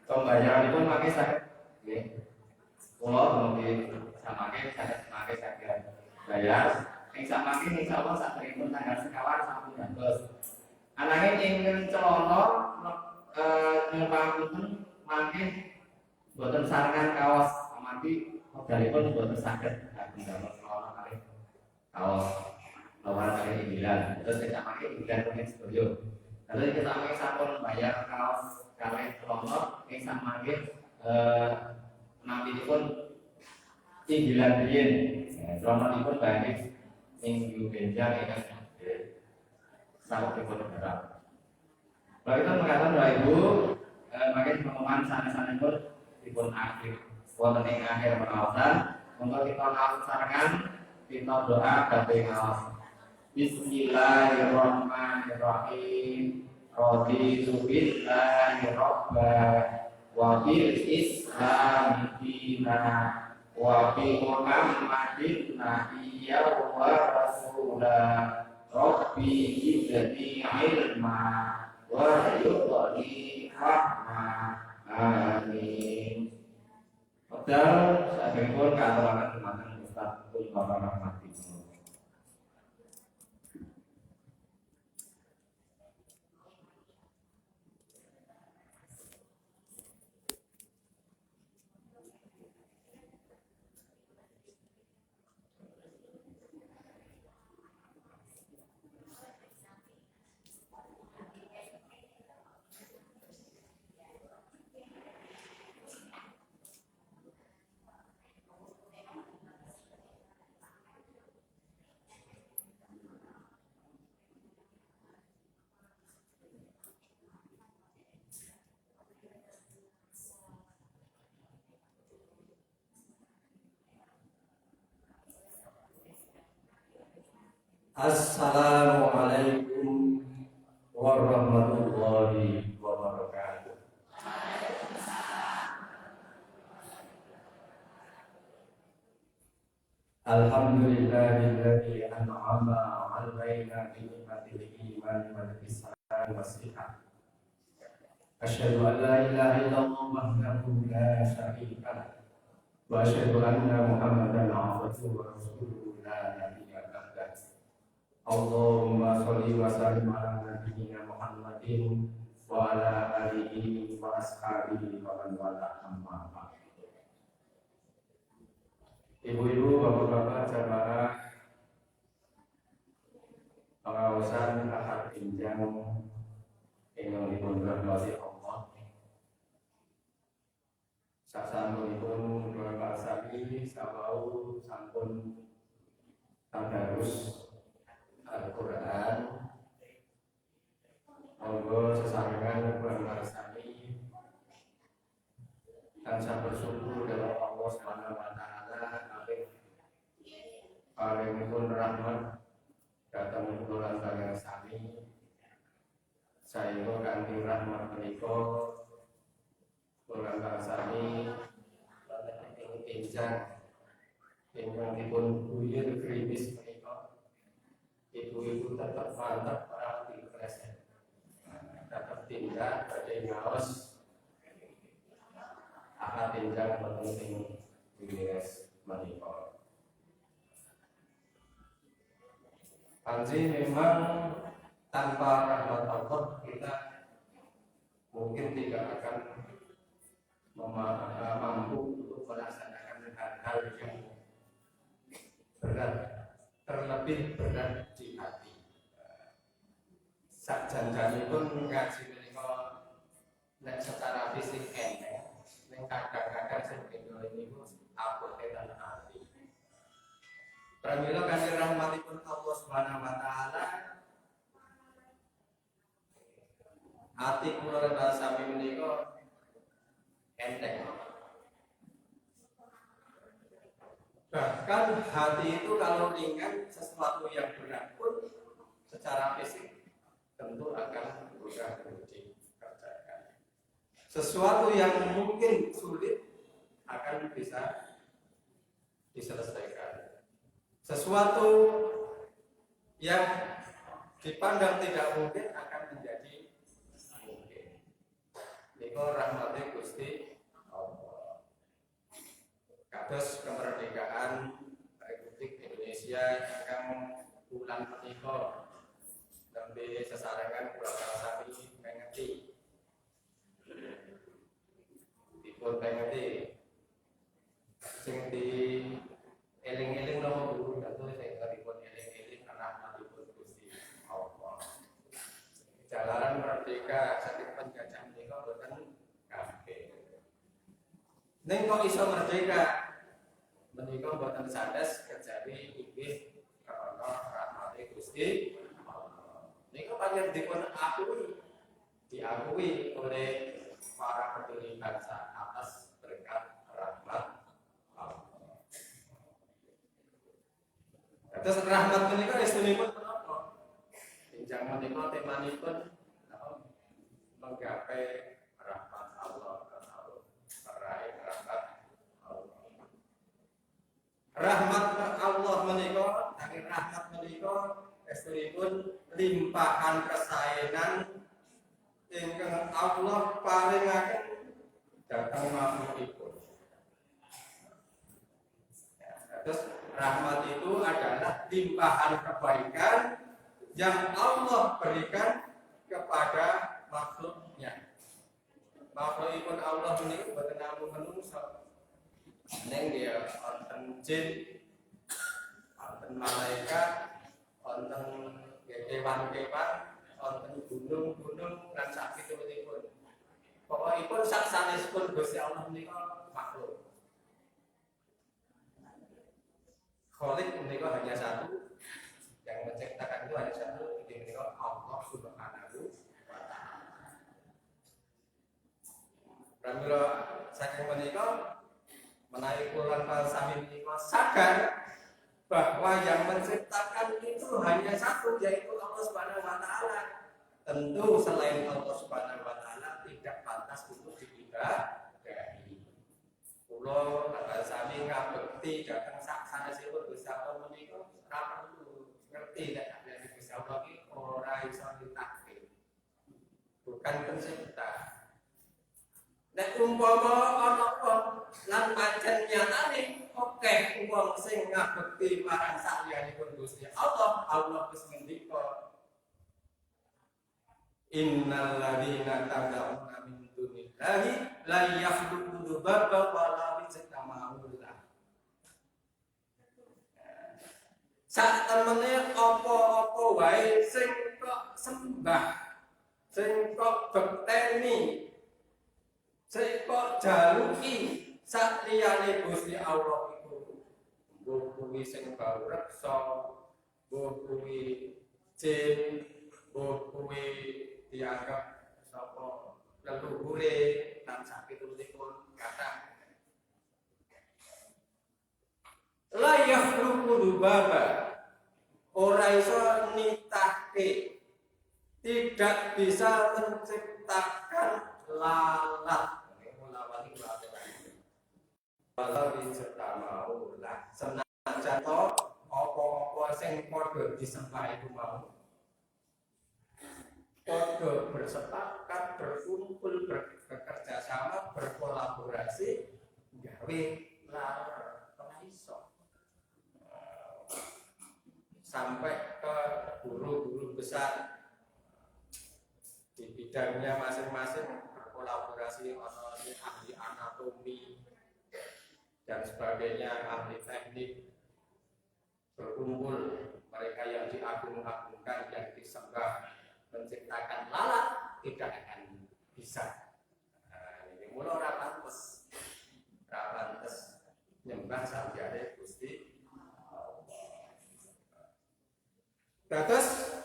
Pembayaran itu pakai sakit, pulau mungkin sama sakit bayar. Yang sama ini insya Allah saat berikut tanggal sekawan sampai bos. Anaknya ingin celono nyumpahin makin buatan sarangan kaos amati dari pun buatan sakit. Dalam celono kali kaos lawan kali 9. Terus kita pakai 9 menit studio. Lalu kita pakai sabun bayar kaos kali celono yang sama nanti pun 9 yen. Celono pun banyak minggu benjar ini sangat berkurang. Kalau kita mengatakan bahwa ibu makin pengumuman sana-sana pun akhir wonten ing akhir pengawasan untuk kita laksanakan kita doa kabeh ngaos. Bismillahirrahmanirrahim. Raditu billahi rabba wa bil islam dina wa bi Muhammadin nabiyya wa rasula rabbi zidni ilma wa yudhni rahma amin. Padahal saya pun katakan teman-teman Ustaz pun bapak rahmati. Assalamualaikum warahmatullahi wabarakatuh. Alhamdulillahilladzi an'ama 'alaina bi ni'matil iman wal ihsan was-sihah. Asyhadu an la ilaha illallah wahdahu la syarika lah wa asyhadu anna Muhammadan 'abduhu wa rasuluhu la nabiyya ba'dah. Allahumma sholli wa sallim ala nabiyyina Muhammadin wa ala alihi wa ashabihi wa man wala amma ba'd. Ibu-ibu, bapak-bapak, jamaah pengawasan ahad pinjam ingkang dipun rahmati Allah. Sasampunipun Bapak Sami sawau sampun tadarus Al-Quran. Monggo sesarengan Bapak Sami tansah bersyukur kepada Allah Subhanahu wa taala paringipun rahmat dhateng kula sedaya sami. Saéngga kanthi rahmat menika kula sami ing pinjang ingkang dipun buyur kritis menika ibu-ibu tetap mantap para pilpres, tetap tindak badhe ngaos ahad tindak penting pilpres menika. Panji memang tanpa rahmat Allah kita mungkin tidak akan mampu untuk melaksanakan hal-hal yang berat, terlebih berat di hati. Sakjanjanipun ngaji menika nek secara fisik enteng, nek kadang-kadang sing ini abote dan hati. Pramila kanthi rahmatipun Allah Subhanahu wa taala hati kula lan sami menika enteng. Bahkan hati itu kalau ringan, sesuatu yang berat pun secara fisik tentu akan mudah dikerjakan. Sesuatu yang mungkin sulit akan bisa diselesaikan. Sesuatu yang dipandang tidak mungkin akan menjadi mungkin. Niko rahmati Gusti kados kemerdekaan Republik Indonesia yang bulan menika nembe sesarengan kula sami mengeti dipun mengeti sing di eling-eling nomor guru kados sing dipun eling-eling rahmatipun Gusti Allah. Jalaran merdeka saking penjajah menika boten kabeh. Ning kok iso merdeka? Menika boten sanes kejawi inggih karana rahmate Gusti Allah. Nika pancen dipun diakui oleh para pendiri bangsa atas berkat rahmat Allah. Atas rahmat menika estunipun menapa? Pinjang menika temanipun menggapai rahmat Allah atau meraih rahmat Allah. Rahmat Allah menika, saking rahmat menika estunipun limpahan kesaenan ingkang Allah paringaken dhateng makhlukipun. Terus rahmat itu adalah limpahan kebaikan yang Allah berikan kepada makhluknya. Makhlukipun Allah menika boten namung manungsa. Neng dia wonten jin, wonten malaikat, wonten kewan-kewan, wonten gunung-gunung lan sakitipun. Pokokipun sak sanesipun Gusti Allah menika makhluk. Khalik menika hanya satu, yang menciptakan itu hanya satu, itu menika Allah Subhanahu wa taala. Pramila saking menika menawi kula sami menika sadar bahwa yang menciptakan itu hanya satu, yaitu Allah Subhanahu wa taala. Tentu selain Allah Subhanahu wa taala tidak pantas untuk diibadahi. Kula bakal sami ngabekti dhateng sak sanesipun Gusti Allah menika ora perlu ngerti nek ada Gusti Allah iki ora iso ditake. Bukan pencipta. Nek umpama ana wong lan pancen nyatane akeh wong sing ngabekti marang saliyanipun Gusti Allah, Allah wis ngendika innal ladzina tad'una min dunillahi la yakhluqu dzubaba wa la yajtama'u lah. Sak temene apa-apa wae sing kok sembah, sing kok bekteni, sing kok jaluki sak liyane Gusti Allah iku mbuh kuwi sing bau reksa, mbuh kuwi jin, mbuh kuwi dianggap sapa leluhure lan sakitipun kathah. La yakhluqu dzubaba, ora iso nitahke, tidak bisa menciptakan lalat. Walau serta mau lah senajan to apa-apa sing padha disembah iku mau padha bersepakat, berkumpul, bekerja sama, berkolaborasi gawe laler ora iso. Sampai ke guru-guru besar di bidangnya masing-masing berkolaborasi, ono ahli anatomi dan sebagainya, ahli teknik berkumpul, mereka yang diagung-agungkan, yang disembah, menciptakan lalat tidak akan bisa. Ini mula ora pantes nyembah sabjane Gusti Allah. Dados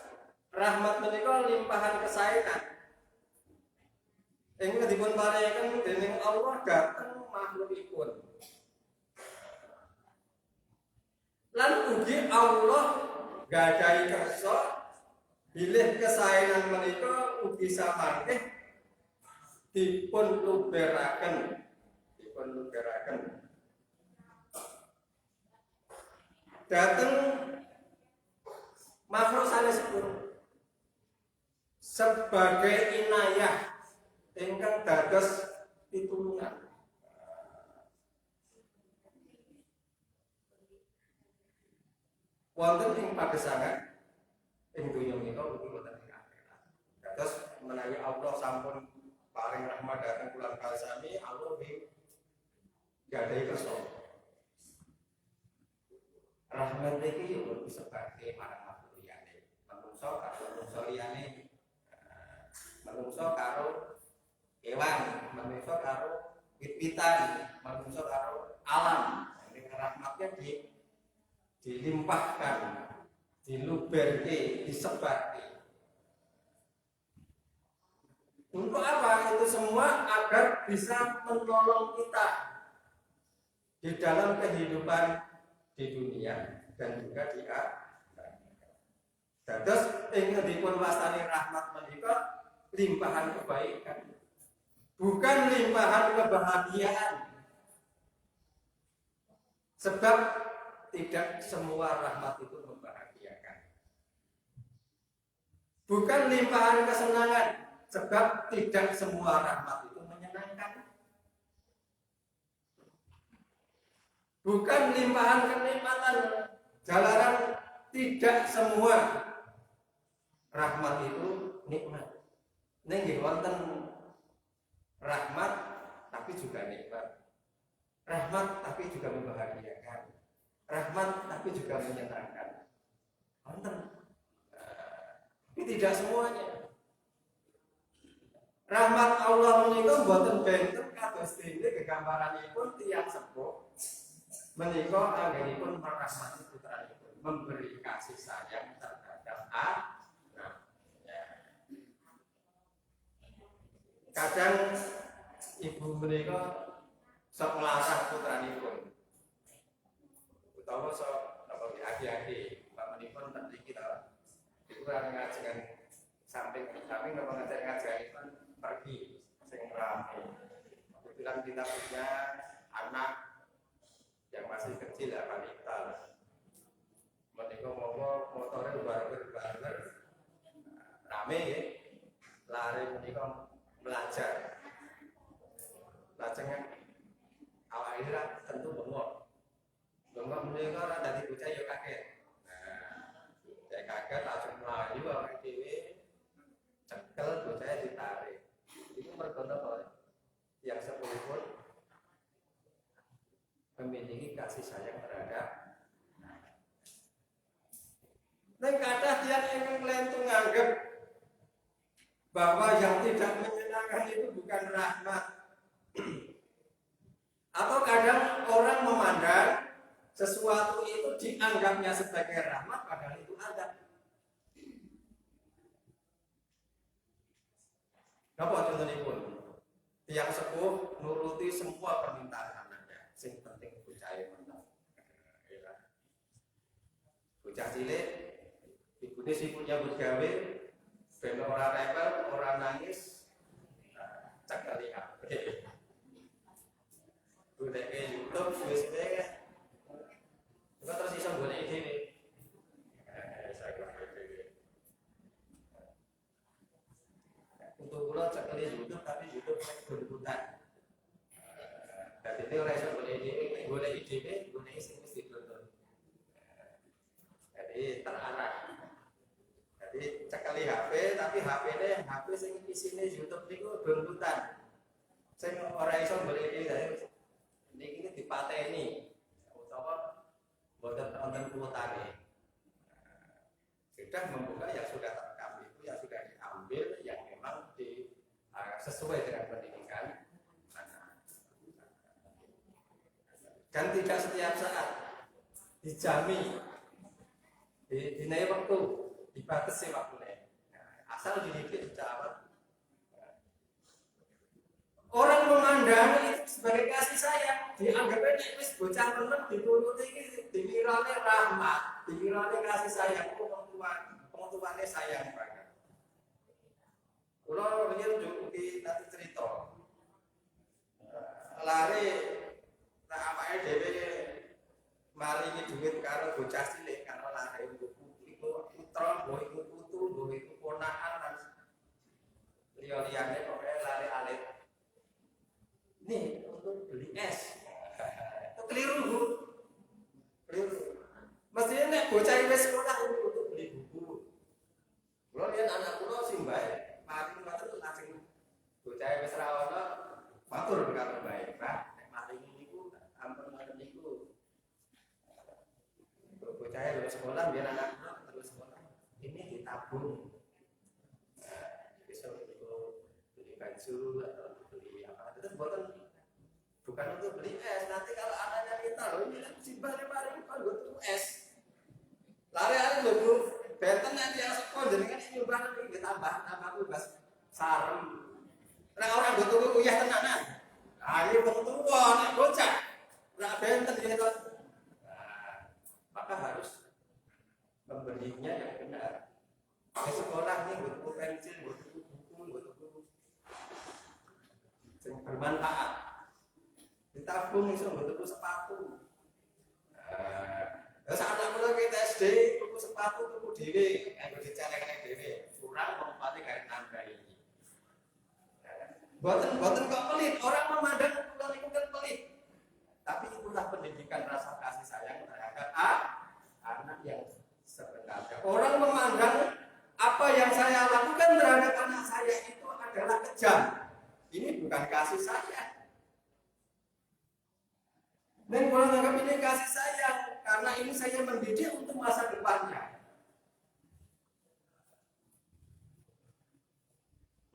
rahmat menika limpahan kesaenan ingkang dipun paringaken dening Allah dhateng makhlukipun. Lan ugi Allah gadahi kersa bilih kesaenan menika ugi samangke dipun luberaken dhateng makhluk sanesipun sebagai inayah ingkang dados pitulungan. wonten ing pagesangan ing donya menika ugi wonten ing akhirat. Terus menawi Allah sampun paring rahmat dhateng kula kalsami, Allah nggih gadahi kersa. Rahmat iki yo disebabke marang makhluk liyane. Manungsa karo manungsa liyane, manungsa karo kewan, manungsa karo wit-witan, manungsa karo alam. Ini rahmatnya dilimpahkan, diluberke, disebarke. Untuk apa? Itu semua agar bisa menolong kita di dalam kehidupan di dunia dan juga di akhirat. Dados ing dipun wastani rahmat menika limpahan kebaikan, bukan limpahan kebahagiaan. Sebab tidak semua rahmat itu membahagiakan. Bukan limpahan kesenangan, sebab tidak semua rahmat itu menyenangkan. Bukan limpahan kenikmatan, jalanan tidak semua rahmat itu nikmat. Nggih wonten rahmat tapi juga nikmat. Rahmat tapi juga membahagiakan. Rahmat tapi juga menyenangkan. Wonten. Tapi tidak semuanya. Rahmat Allah menika boten benten kados dene gegambaranipun tiyang sepuh menika anggenipun merahmati putranipun, memberi kasih sayang terhadap anaknya. Kadang ibu menika sok nglarang putranipun, utawa sok apa adi-adi, pamanipun ten mriki ta. Iku ngajengan samping napa ngajengan pergi sing rame. Kebetulan kita punya anak yang masih kecil ya balita. Menika moga motore bareng-bareng rame ya. Lari menika belajar. Lajeng awake dhewe tentu bengok. Bengok menika ora dadi bocah ya kaget. Saya kaget langsung melayu awake dhewe cekel bocah ditarik. Itu mergo apa? Yang sepuluh memiliki kasih sayang terhadap. Nek kathah tiyang ingkang nglentung nganggep bahwa yang tidak menyenangkan itu bukan rahmat. Atau kadang orang memandang sesuatu itu dianggapnya sebagai rahmat padahal itu azab. Napa contohipun? Tiyang sepuh nuruti semua permintaan anaknya. Sing penting bocah menang. Bocah cilik ibune sipun nyambut gawe ben ora rewel, ora nangis. Cekali HP. Goleke YouTube wis wae. Kok terus iso golek dhewe. Untuk kula cekali YouTube tapi YouTube nek berputar. Dadi ora iso golek dhewe, nek golek dhewe, golek sing wis ditonton. Jadi terarah. Jadi cekali HP tapi HP sing isine YouTube niku berputar. Sing ora iso golek dhewe niki dipateni utawa boten wonten kuotane. Sudah membuka yang sudah terekam itu yang sudah diambil yang memang sesuai dengan pendidikan anak. Dan tidak setiap saat dijamin dinai waktu dibatasi waktunya. Asal dididik secara orang memandang itu sebagai kasih sayang, dianggapnya wis bocah meneng dituruti iki dikirane rahmat, dikirane kasih sayang wong tuane sayang banget. Kula riyen njuki nanti cerita. Lare tak awake dhewe maringi dhuwit karo bocah cilik karo lare iku putra, mbok iku putu, mbok iku ponakan lan liya-liyane pokoke lare alit. Nih untuk beli es. Keliru Bu. Keliru. Mestinya nek bocah wis bocah wis ra ono matur karo bae, Pak, nek maringi niku ampun ngoten niku. Bocah lulus sekolah biar anak terus sekolah. Ini ditabung. Besok itu beli baju atau beli apa? Itu bukan untuk beli es. Nanti kalau anaknya minta loh, ini simbah kemarin kan gue tuh es. Lari-lari loh bu, benten nanti yang sekolah jadi kan ini nyumbang ini tambah tugas sarem. Nah orang gue tunggu kuyah tenanan. Ayo ketemu anak bocah. Nah benten dia tuh. Maka harus membelinya yang benar. Di sekolah ini butuh pensil, butuh buku, butuh yang bermanfaat. Ditabung itu butuh sepatu. Saat aku kita SD, buku sepatu buku dewi, yang dicelekkan dewi, kurang menempati kayak nambah ini. Buatan kok pelit, orang memandang pulang itu kan pelit. Tapi itulah pendidikan rasa kasih sayang terhadap anak yang sebenarnya. Orang memandang apa yang saya lakukan terhadap anak saya itu adalah kejam. Ini bukan kasih sayang. Dan kalau menganggap ini kasih sayang, karena ini saya mendidik untuk masa depannya.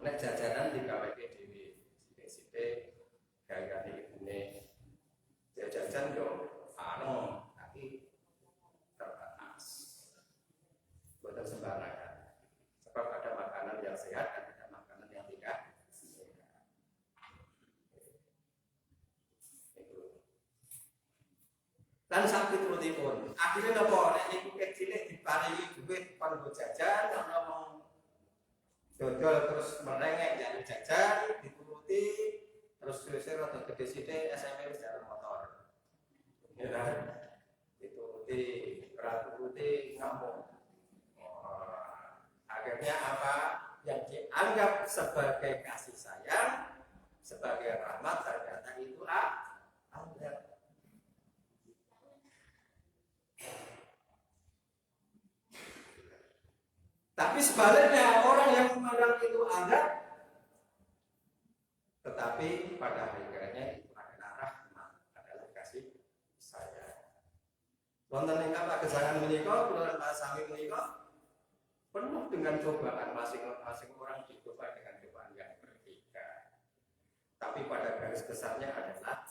Nek jajanan di KWP Dewi, sithik-sithik gaya-gaya ibune. Jajan yo tapi terbatas. Bukan sembarangan. Sebab ada makanan yang sehat dan ada makanan yang tidak sehat. Dan sakit turutipun. Akhirnya nopo nek niku cilik diparingi duit kanggo jajan, ana wong dodol terus merengek jadi jajan, dituruti terus rada gede sithik SMP wis jalan motor. Ya kan? Dituruti, ora turuti ngamuk. Akhirnya apa yang dianggap sebagai kasih sayang, sebagai rahmat ternyata itu ada. Tapi sebaliknya orang yang memandang itu ada, tetapi pada hakikatnya itu adalah rahmat, adalah kasih sayang. Wonten ing apa kesangan menika, kula sami menika penuh dengan cobaan, masing-masing orang dicoba dengan cobaan yang berbeda. Tapi pada garis besarnya adalah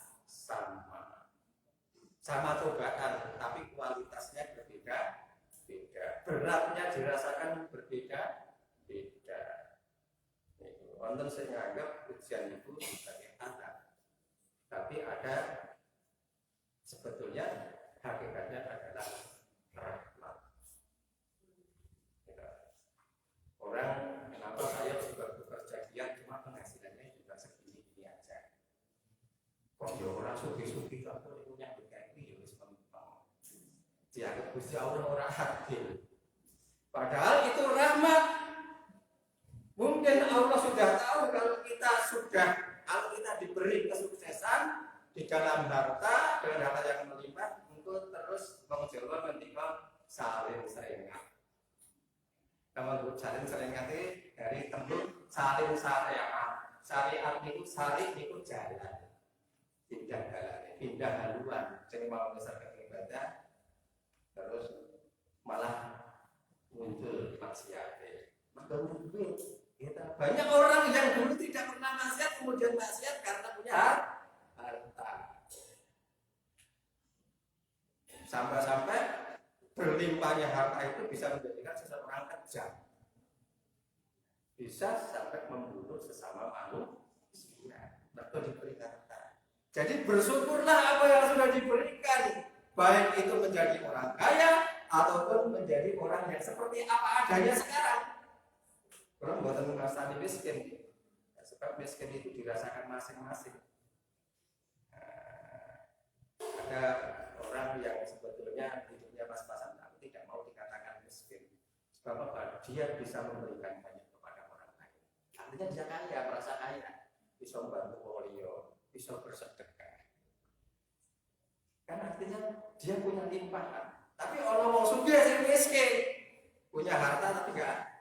sama cobaan, tapi kualitasnya berbeda. Beratnya dirasakan berbeda. Wonten sing nganggep ujian itu sebagai anak, tapi ada sebetulnya hakikatnya adalah rahmat. Orang kenapa saya juga bekerja giat cuma penghasilannya juga segini aja. Kok ya orang suki-suki aku punya begitu ya wis pempang. Dianggap Gusti Allah ora adil. Padahal itu rahmat. Mungkin Allah sudah tahu kalau kita diberi kesuksesan di dalam harta dengan harta yang melimpah, untuk terus mengejar ketika saling seringat. Kalau saling seringat dari tembung saling syariat. Syariat itu saling itu jalan, pindah haluan. Jadi mau misalkan ibadah, terus malah muncul maksiat. Maka mungkin banyak orang yang dulu tidak pernah maksiat kemudian maksiat karena punya harta. Sampai-sampai berlimpahnya harta itu bisa menjadikan seseorang kejam. Bisa sampai membunuh sesama manusia. Maka diberi harta. Jadi bersyukurlah apa yang sudah diberikan, baik itu menjadi orang kaya ataupun menjadi orang yang seperti apa adanya sekarang. Orang buatan merasani miskin, sebab miskin itu dirasakan masing-masing. Ada orang yang sebetulnya hidupnya pas-pasan, tapi tidak mau dikatakan miskin. Sebab apa? Dia bisa memberikan banyak kepada orang lain. Artinya dia kaya, merasa kaya, bisa membantu polio, bisa bersedekah. Kan artinya dia punya limpahan. Tapi orang sugih sing miskin, punya harta tapi enggak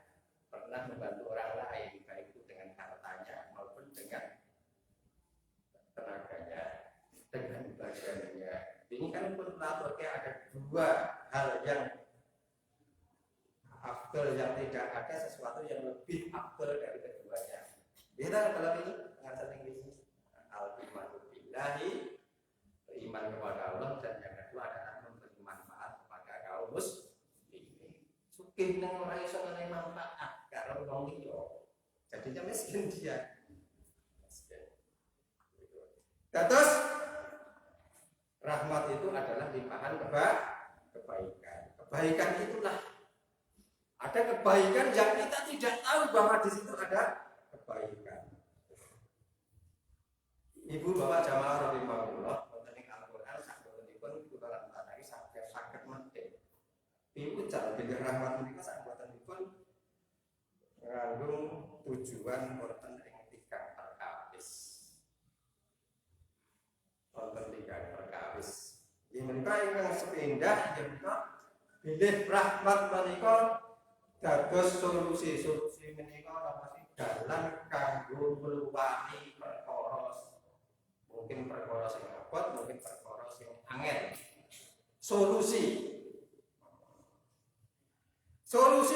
pernah membantu orang lain, baik itu dengan hartanya maupun kan pun ada dua hal yang afdal yang tidak ada sesuatu yang lebih afdal dari keduanya. Kita dalam ini pengajian ini al-imanu billahi, iman kepada Allah, dan yang kedua adalah memberi manfaat kepada kaum muslimin. Sugih nang ora iso ngenai manfaat karo wong liya. Jadinya miskin dia. Terus rahmat itu adalah limpahan kebaikan. Kebaikan itulah ada kebaikan yang kita tidak tahu bahwa di situ ada kebaikan. Ibu bapak jamaah rahimahullah, wonten ing Al-Qur'an sabotenipun kula lan tanari saged medhek. Ibu cal bilih rahmat menika sabotenipun ngandung tujuan wonten ing tiga perkawis. Wonten tiga perkawis. Ini menika ingkang sepindah yen bilih rahmat menika dados solusi menika apa sih dalan kanggo ngluwani perkara, mungkin perkara sing abot, mungkin perkara sing angel. Solusi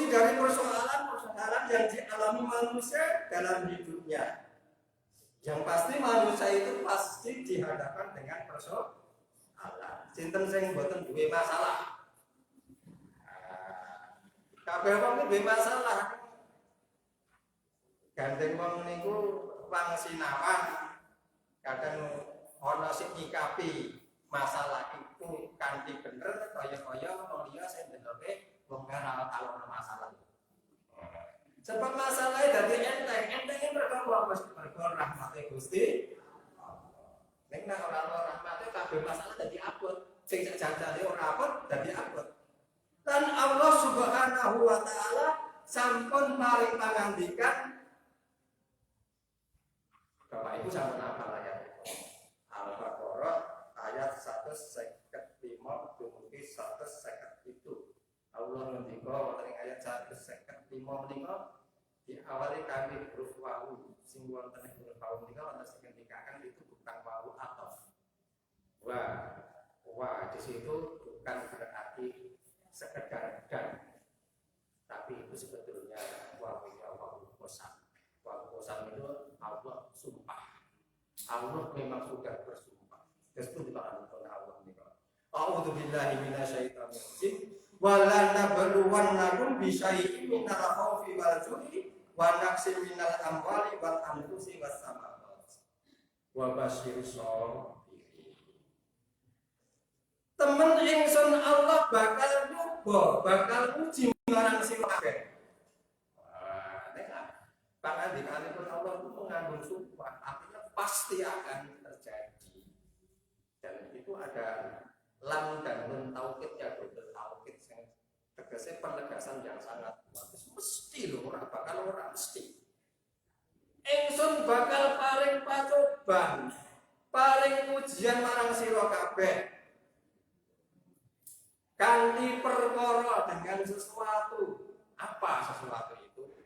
dari persoalan yang dialami manusia dalam hidupnya. Yang pasti manusia itu pasti dihadapkan dengan persoalan. Sinten sing mboten duwe masalah. Kabeh wong duwe masalah. Gandeng wong niku wong sinawan kadang ana sing nyikapi masalah itu kanthi bener kaya-kaya wong liya sing ndeloke wong ora tau ana masalah. Sebab masalahnya dadi enteng mergo rahmate Gusti. Nek ora rahmate kabeh masalah dadi abot. Sing janjane ora abot dadi abot. Dan Allah Subhanahu wa taala sampun paring pangandikan. Bapak Ibu sampun hafal ayat Al-Baqarah ayat 155 dumugi 157. Allah ngendika wonten ing ayat 155 menika diawali kami huruf wawu. Sing wonten ing huruf wawu menika wonten sing ngendikaken itu bukan wawu ataf. Wah di situ bukan berarti sekedar dan, tapi itu sebetulnya wawu qasam. Wawu qasam itu Allah sumpah. Allah memang sudah bersumpah. Disebut di Al-Qur'an Allah menika. A'udzu billahi minasyaitonir rajim. Wala nabluwannakum bisyai'in minal khaufi wal ju'i wa naqsin minal amwali wal anfusi was samarat. Wa basyirus sabirin. Temen ingsun Allah bakal nyoba, bakal uji marang sing kabeh. Nek pangandikanipun Allah itu mengandung sumpah, artinya pasti akan terjadi. Dan itu ada lam dan nun taukid ya, betul taukid yang tegese penegasan yang sangat kuat. Mesti lho, ora mesti. Ingsun bakal paling pacoban, paling ujian marang sira kabeh. Kanthi perkara dengan sesuatu. Apa sesuatu itu?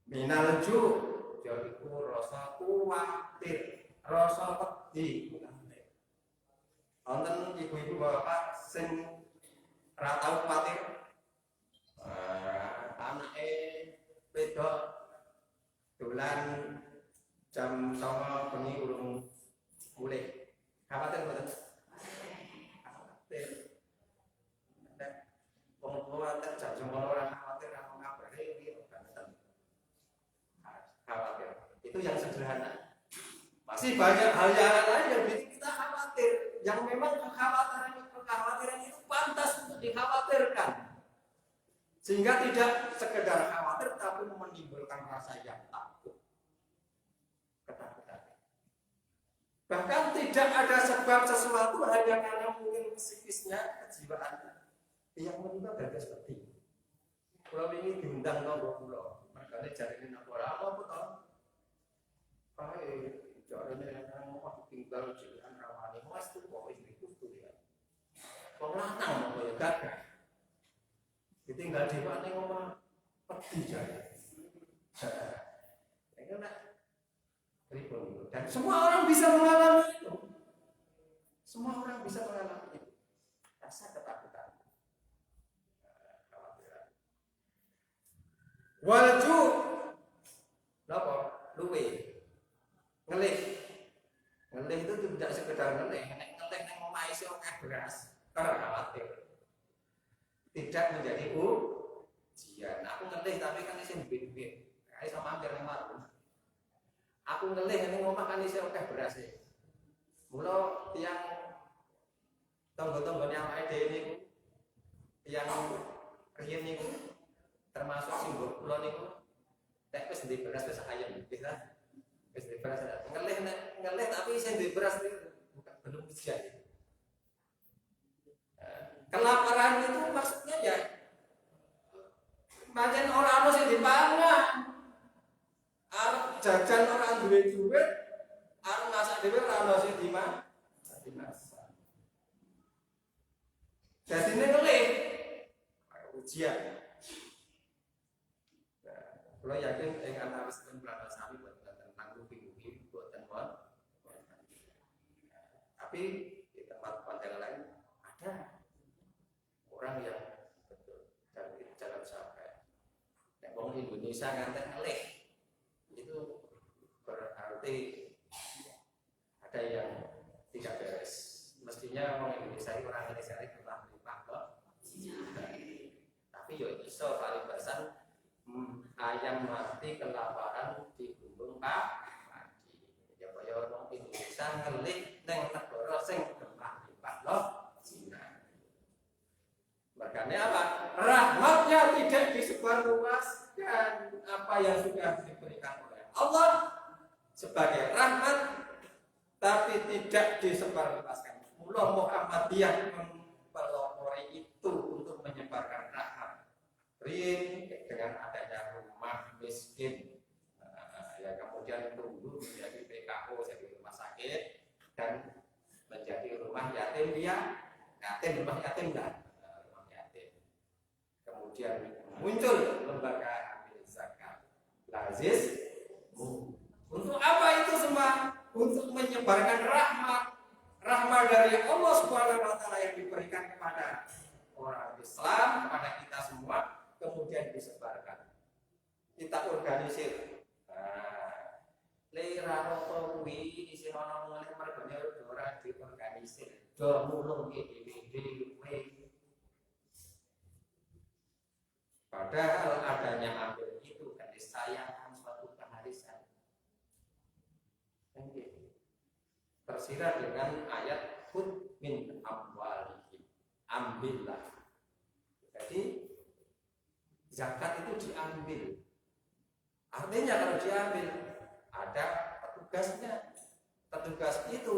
Minal ju, yaitu rasa kuwatir, rasa wedi. Wonten ibu-ibu bapak sing ora tau kuwatir. Anake wedok dolan jam 09.00 bengi urung mulih. Khawatir mboten? Khawatir. Khawatir jam 09.00 orang khawatir sama kabare iki khawatir. Itu yang sederhana. Masih banyak hal yang lain yang bikin kita khawatir. Yang memang kekhawatiran itu pantas untuk dikhawatirkan. Sehingga tidak sekedar khawatir tapi menimbulkan rasa yang takut. Ketakutan. Bahkan tidak ada sebab sesuatu hanya karena mungkin psikisnya, kejiwaannya. Yang menimpa dari seperti ini. Kalau ini diundang nomor pulau, makanya cari nak apa toh? Cari yang mau tinggal jalan ramai, mas tu bawa istri tu ya. Pengelatang mau ya gagah. Ditinggal di mana ngomong pergi jalan. Ini kan ribut. Dan semua orang bisa mengalami itu. Semua orang bisa mengalami itu. Rasa ketakutan. Walju, napa? Luwe, ngelih. Ngelih itu tidak sekedar ngelih. Nek ngelih neng omahe sing akeh beras, ora khawatir. Tidak menjadi ujian. Aku ngelih tapi kan isih duit-duit. Kae sama mampir nang warung. Aku ngelih neng omah kan isih akeh beras e. Mula tiyang tonggo-tonggone awake dhewe niku tiyang riyen niku termasuk simbol kula niku nek wis ndek beras wis ayem nggih ta. Wis ndek beras ngelih tapi isih ndek beras bukan belum ujian. Kelaparan itu maksudnya ya pancen ora ono sing dipangan. Arep jajan ora duwe duit, arep masak dhewe ora ono sing dimasak. Jadi ngelih ujian. Kalau yakin dengan harus berada sami buat tentang rugi-rugi buat teman. Tapi di tempat-tempat yang lain ada orang yang betul dan jangan sampai. Nek wong Indonesia ngantek ngelih itu berarti ada yang tidak beres. Mestinya orang Indonesia itu orang Indonesia itu berlimpah kok. Tapi yo iso paling basan ayam mati kelaparan di gunung padi. Ya kaya orang Indonesia ngelih neng negara sing berlimpah loh. Cina. Makanya apa? Rahmatnya tidak disebarluaskan apa yang sudah diberikan oleh Allah sebagai rahmat, tapi tidak disebarluaskan. Mula Muhammadiyah mempelopori itu untuk menyebarkan rahmat. Rin dengan adanya rumah miskin, ya kemudian tumbuh menjadi PKO, jadi rumah sakit dan menjadi rumah yatim rumah yatim dan rumah yatim. Kemudian muncul lembaga amil zakat, lazis. Untuk apa itu semua? Untuk menyebarkan rahmat dari Allah Subhanahu wa taala yang diberikan kepada orang Islam, kepada kita semua, kemudian disebarkan. Kita organisir. Lera roto kuwi isih ana mulih mergone ora diorganisir. Do mulung DPD kuwi. Padahal adanya ambil itu kan disayangkan suatu keharisan. Tersirat dengan ayat khud min amwalihim, ambillah. Jadi zakat itu diambil. Artinya kalau diambil ada petugasnya. Petugas itu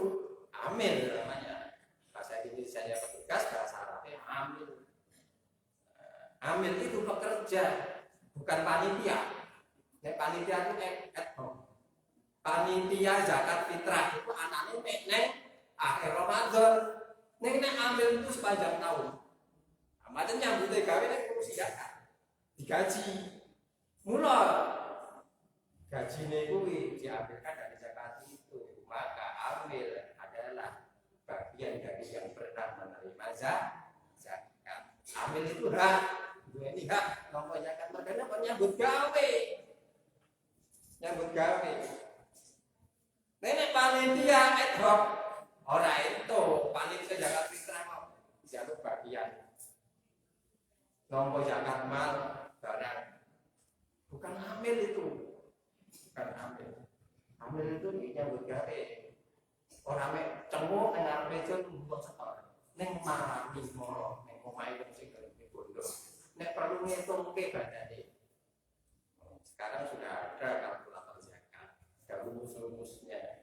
amil namanya. Bahasa Indonesia nya petugas, bahasa Arabnya amil. Amil itu pekerja, bukan panitia. Panitia itu ad hoc. Panitia zakat fitrah itu anaknya neng akhir Ramadan, neng ambil itu sepanjang tahun. Macam nyambut gawe neng ngurusi zakat, digaji. Mula gajinya itu diambilkan dari zakat itu, maka ambil adalah bagian dari yang pernah menerima zakat. Ambil itu hak, ini hak nomor zakat. Makanya nyambut gawe, nyambut gawe. Nenek panitia ad hoc ora itu panitia zakat fitrah kok jaluk bagian nomor zakat mal barang bukan amil itu, bukan amil itu nyambut gawe orang mek cengok nang arep meja mbok setor ning marani moro ning omahe wong sing gelem bondo nek perlu ngitungke badane. Sekarang sudah ada kalkulator zakat, ada rumus-rumusnya.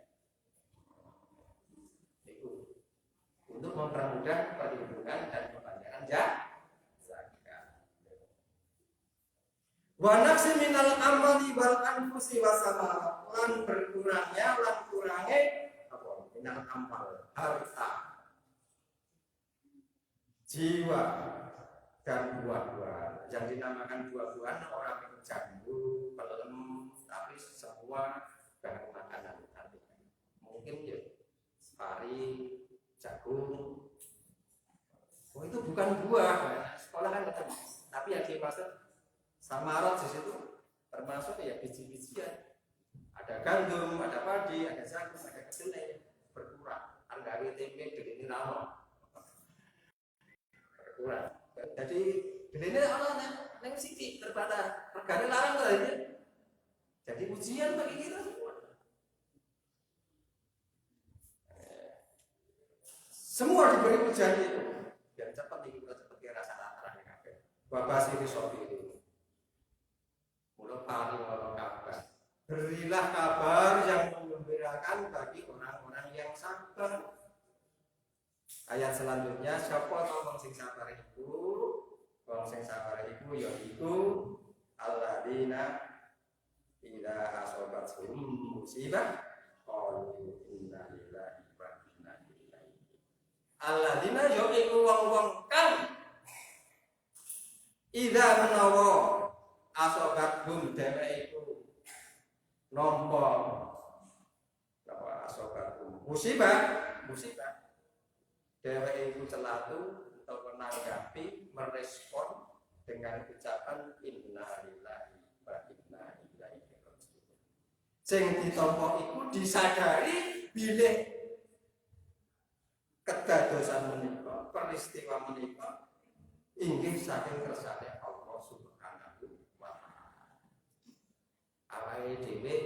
Itu untuk mempermudah perlindungan dan pembayaran zakat. Wa naqsi minal amwali wal anfusi wasama, lan berkurangnya lan kurange apa? Minal amwal, harta, jiwa dan buah-buahan. Yang dinamakan buah-buahan orang yang jambu, pelem, tapi semua bahan makanan. Mungkin ya pari, jagung. Oh itu bukan buah, sekolah kan ketemu. Tapi yang dimaksud samarot di situ termasuk ya biji-bijian. Ada gandum, ada padi, ada jagung, ada kedelai berkurang. Harga tempe begini lama berkurang. Jadi begini orang yang sithik terbatas. Harganya larang lah ini. Jadi ujian bagi kita semua. Semua diberi ujian itu. Biar cepat kita cepat kira rasa kabeh. Bapak sini sofi ini. Mula pari mula kabar. Berilah kabar yang menggembirakan bagi orang-orang yang sabar. Ayat selanjutnya, siapa wong sing sabar iku? Wong sing sabar iku yaiku alladzina idza asobathum musibah qalu inna lillahi wa inna ilaihi. Alladzina yaiku wong-wong kang idza menawa asobathum dheweke iku nampa asobathum musibah dheweke iku celatu atau menanggapi merespon dengan ucapan innalillahi wa inna ilaihi raji'un. Sing ditampa iku disadari bilih kedadosan menika, peristiwa menika inggih saking kersane Allah Subhanahu wa taala. Awake dhewe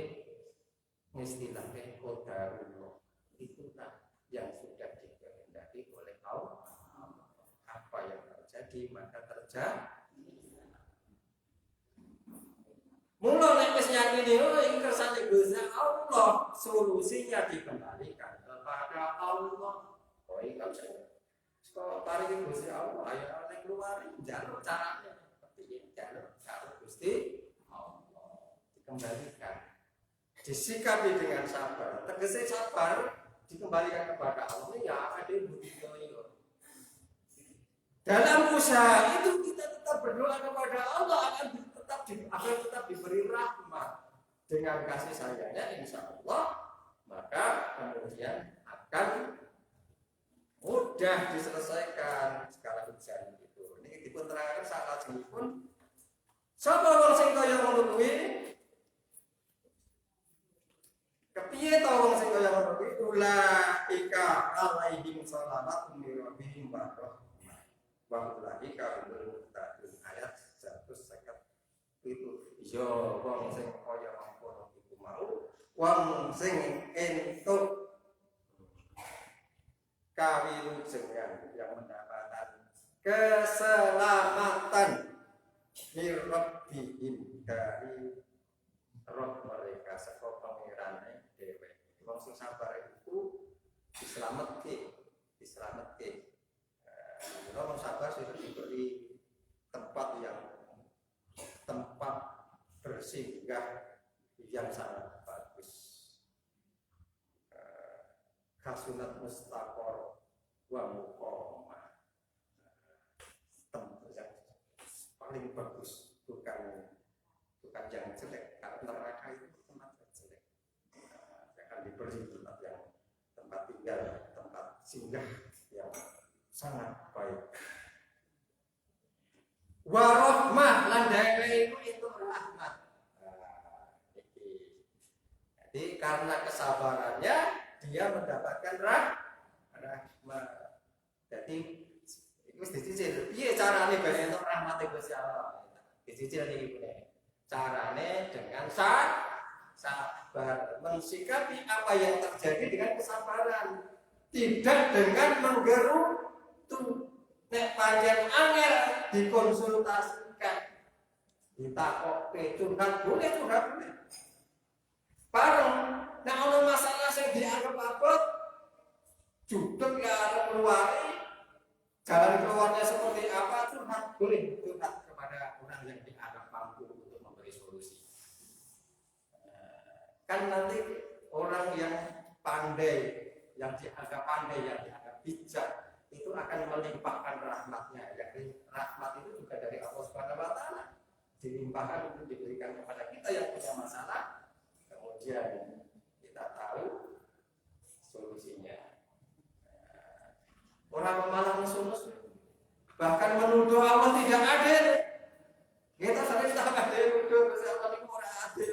ngistilahke qadarullah. Itulah yang sudah dikehendaki oleh Allah. Apa yang terjadi maka terjadi. Mula nek wis yakini iki kersane Gusti Allah, solusinya dikembalikan kepada Allah. Oh iki kan kok tarik Gusti Allah ayo nek keluar jalur caranya seperti ini, jalur Gusti Allah dikembalikan. Disikapi dengan sabar. Tegese sabar dikembalikan kepada Allah ya ada budidaya. Dalam usaha itu kita tetap berdoa kepada Allah akan tetap diberi rahmat dengan kasih sayangnya insya Allah, maka kemudian akan mudah diselesaikan segala ujian itu. Ini dipun terangkan saat lajengipun sapa wong sing kaya ngono kuwi kepiye to wong sing kaya ngono kuwi ulaika alaihim salamatun min rabbihim wa rahmah wa ulaika humul muhtadun ayat 150 itu yo wong sing kaya mangkono iku mau wong sing entuk kawilujengan yang mendapatkan keselamatan min rabbihim dari roh mereka saka pengirane dhewe. Wong sing sabar iku diselametke. Wong sabar sing diberi tempat bersinggah yang sangat bagus. Kasunat mustaqor wa muqamah. Tempat yang paling bagus bukan yang jelek. Karena neraka itu tempat yang jelek. Akan diberi tempat tinggal, tempat singgah yang sangat baik. Warahmah lan dhewe itu rahmat. Jadi karena kesabarannya dia mendapatkan rahmat. Jadi itu dicicil. Piye carane ben entuk rahmat Gusti Allah? Dicicil iki carane dengan sabar, mensikapi apa yang terjadi dengan kesabaran, tidak dengan menggerutu. Nek panjang angel dikonsultasikan, ditakoke curhat boleh. Bareng, nek ana masalah sing dianggap abot, judeg ya arep keluari, jalan keluarnya seperti apa curhat boleh kepada orang yang dianggap mampu untuk memberi solusi. Kan nanti orang yang pandai, yang dianggap bijak itu akan melimpahkan rahmatnya. Jadi rahmat itu juga dari Allah Subhanahu wa taala dilimpahkan untuk diberikan kepada kita yang punya masalah. Kemudian kita tahu solusinya. orang malah mesum-mesum, bahkan menuduh Allah tidak adil. Kita sering tak adil, menuduh Gusti Allah itu orang adil.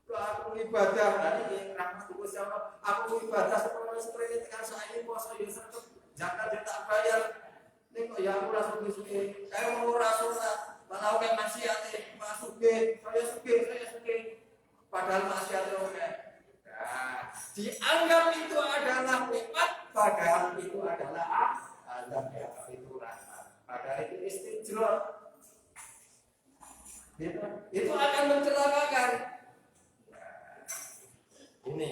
Aku ibadah, tadi rahmat Gusti Allah, aku ibadah seperti tekan saya ini puasa ya serta zakat tak bayar. Ini kok ya aku langsung suki, saya mau rasulullah, malah kayak maksiat masuk saya suki, padahal maksiat oke. Nah, dianggap itu adalah nikmat, padahal itu adalah azab, itu rahmat, padahal itu istijrah. Itu akan mencelakakan. Ini,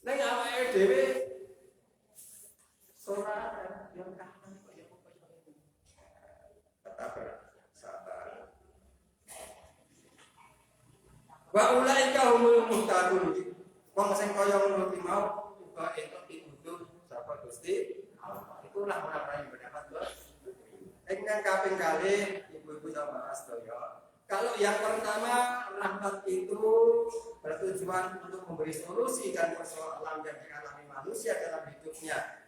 neng awake dhewe saudara yang kanan kaya tetap sabar. Wa ulaika humul muhtadun. Wong sing kaya ngono ki mau uga entuk pituduh saka Gusti Allah. Itulah orang-orang yang mendapat ingkang kaping kalih ibu-ibu sama sedaya. Kalau yang pertama rahmat itu bertujuan untuk memberi solusi dan persoalan yang dialami manusia dalam hidupnya.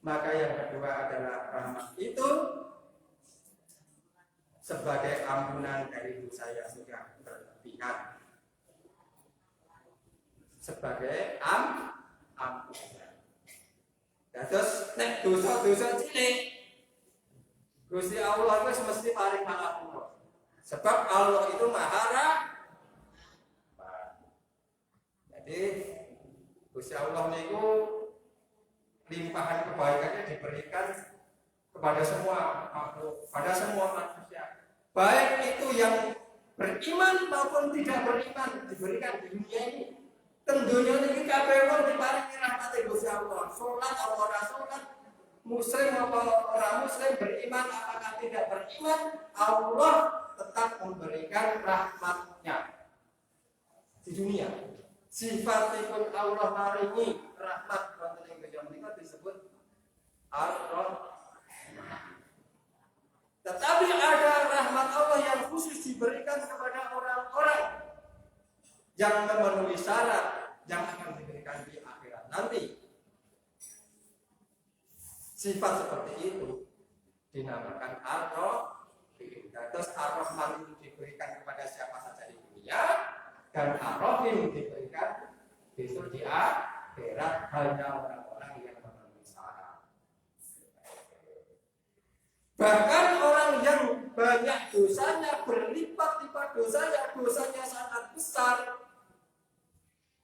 Maka yang kedua adalah rahmat itu sebagai ampunan dari dosa yang sudah berlebihan. Sebagai ampunan. Terus nek dosa-dosa cilik Gusti Allah itu mesti paling pangapunten. Sebab Allah itu Maha Rahman. Jadi Gusti Allah niku limpahan kebaikannya diberikan kepada semua makhluk, pada semua manusia. Baik itu yang beriman maupun tidak beriman diberikan di dunia ini. Tentunya ini kabeh wong diparingi rahmat Gusti Allah. Salat apa ora salat, muslim apa orang muslim, beriman apakah tidak beriman, Allah tetap memberikan rahmatnya di dunia. Sifatipun Allah maringi rahmat wonten ing dunya menika disebut Ar-Rahman. Tetapi ada rahmat Allah yang khusus diberikan kepada orang-orang yang memenuhi syarat yang akan diberikan di akhirat nanti. Sifat seperti itu dinamakan Ar-Rahman. Terus Ar-Rahman itu diberikan kepada siapa saja di dunia, dan Ar-Rahim diberikan besok di akhirat hanya orang-orang yang memenuhi syarat. Bahkan orang yang banyak dosanya, berlipat-lipat dosanya sangat besar,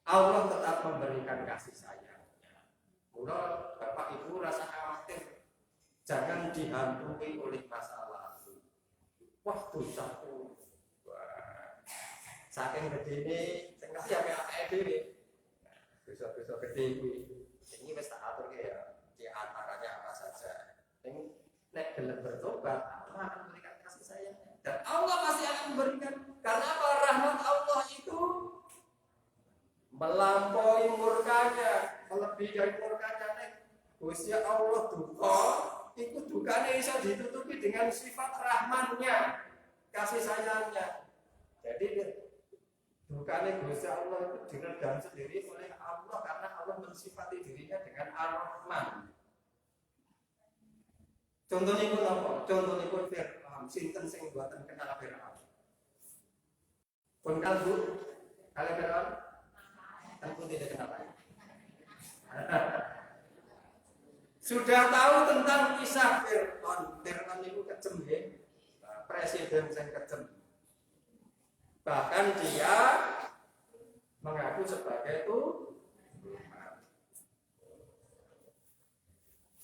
Allah tetap memberikan kasih sayangnya. Mula Bapak Ibu rasa khawatir, jangan dihantui oleh masalah. Wah, dosaku. Wah. Saking gedene sing kasih apik-apike dhewe. Dosa-dosa gede kuwi. Ini wis tak atur ya, di antaranya apa saja. Sing nek gelem bertobat, Allah akan memberikan kasih sayangnya. Dan Allah pasti akan memberikan, karena apa? Rahmat Allah itu melampaui murkanya, melebihi dari murkanya. Nek Gusti Allah duka, itu dukanya bisa ditutupi dengan sifat rahmannya, kasih sayangnya. Jadi dukanya Gusti Allah itu diredam sendiri oleh Allah karena Allah mensifati dirinya dengan Ar-Rahman. Contohnya pun apa? Contohnya pun Fir'aun. Sinten sing buatan kenal Fir'aun. Pun kalbu, kalian Fir'aun? Tentu tidak kenal lagi. Sudah tahu tentang kisah Fir'aun. Fir'aun itu kejem ya, presiden yang kejem. Bahkan dia mengaku sebagai Tuhan.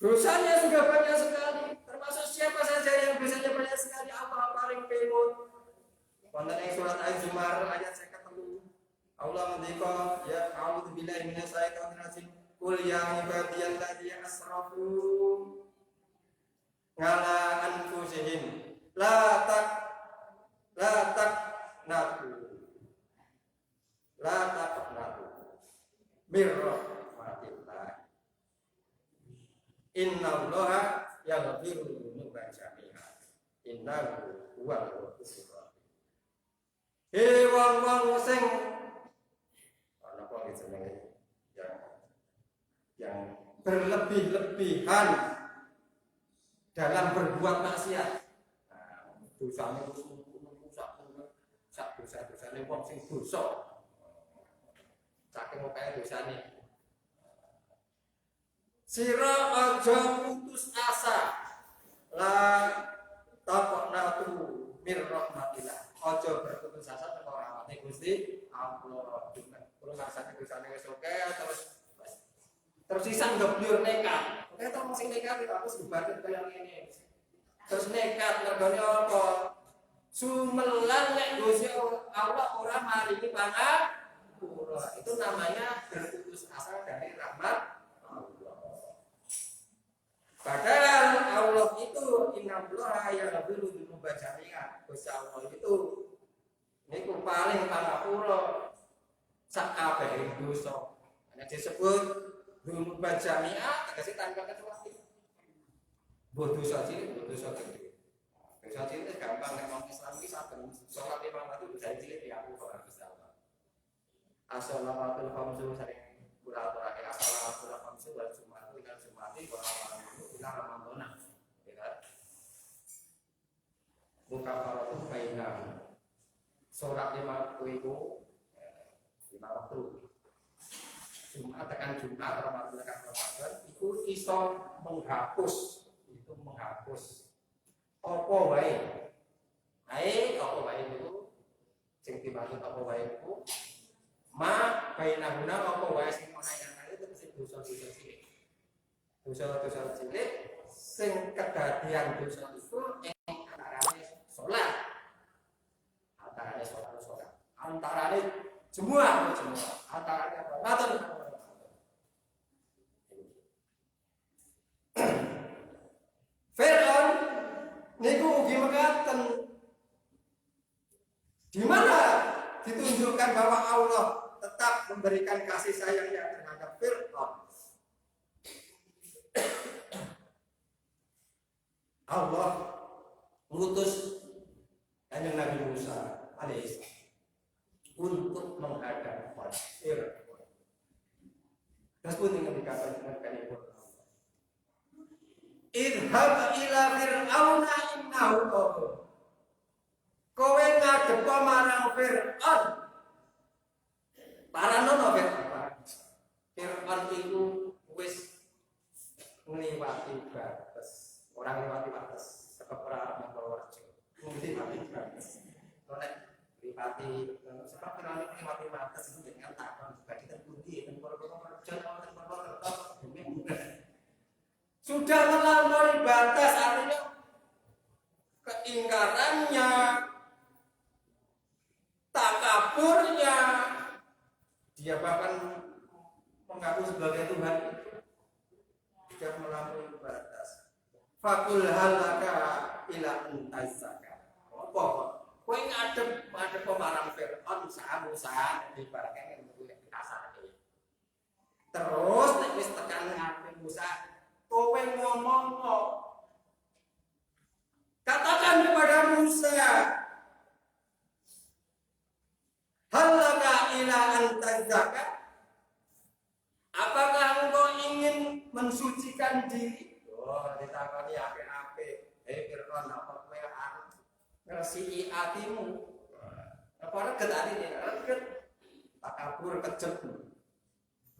Dosanya sudah banyak sekali. Termasuk siapa saja yang dosanya banyak sekali, Allah paling penut. Wonten ing surat Az-Zumar ayat 53. Allah mendika ya a'udzubillahi minasyaitonir rajim. Qul ya ibadiyalladzina asrafu ngala anfusihim la taqnatu mir rahmatillah innallaha yaghfiru dzunuba jami'a innahu huwal ghafurur rahim. Hei wong-wong sing ana apa jenenge yang berlebih-lebihan dalam berbuat maksiat. Nah, dosane sak dosa-dosane wong sing dosa. Saking akeh dosane. Sira aja putus asa. La taqnatu mir rahmatillah. Aja berputus asa teko rahmate Gusti Allah. Terus rasane dosane wis oke terus sisa ngeblur nekat. Oke to sing nekat iki harus dibatet kaya ngene. Terus nekat mergone apa? Sumelan nek Gusti Allah ora maringi pangapura. Itu namanya berputus asa dari rahmat Allah. Padahal Allah itu innallaha yaghfiru dzunuba jami'a. Gusti Allah itu niku paling pangapura sak kabeh dosa. Ana disebut dzunuba jami'a tegese tanpa kecuali. Mbok dosa cilik, mbok dosa gede. Dosa cilik gampang nek wong Islam iki saben salat lima waktu dosa cilik ya aku ora Gusti Allah. As-shalawatul khamsu sering kula-kulake as-shalawatul khamsu wal jumatu ila jumati wa ila ramadhana. Ya. Buka faratu bainah. Salat lima waktu itu lima waktu. Jumat tekan Jumat, Ramadan tekan Ramadan itu iso menghapus apa wae. Apa wae itu sing dimaksud apa wae itu ma bainahuna apa wae sing ana yang itu sing dosa-dosa cilik. Dosa-dosa cilik sing kedadian dosa itu antarane salat. Antarane salat. Antarane semua antarane Ramadan. Fir'aun niku ugi mekaten. Di mana ditunjukkan bahwa Allah tetap memberikan kasih sayangnya terhadap Fir'aun. Allah mengutus Kanjeng Nabi Musa alaihissalam untuk menghadap Fir'aun. Terus pun dengan dikatakan ibu idhab ila fir'auna innahu tagha. Kowe ngadep marang Fir'aun. Paranono Fir'aun itu wis ngliwati batas. Orang ngliwati batas sebab ora membawa warga. Ngliwati batas. Nek ngliwati sebab ora ngliwati batas itu dengan takon bagi terpundi ten perkara sudah melampaui batas, artinya keingkarannya, takaburnya, dia bahkan mengaku sebagai Tuhan itu sudah melampaui batas. Fakul halaka ila antazaka. Apa? Kowe ngadep pemarang Fir'aun Musa dibarake ngene kasane. Terus nek wis tekan ngarepe Musa kowe ngomong kok. Katakan kepada Musa, halaka ila antazaka. Apakah engkau ingin mensucikan diri? Oh, ditakoni apik-apik. Fir'aun, apa kowe arep ngresiki atimu? Apa reget atine? Reget. Takabur kejep.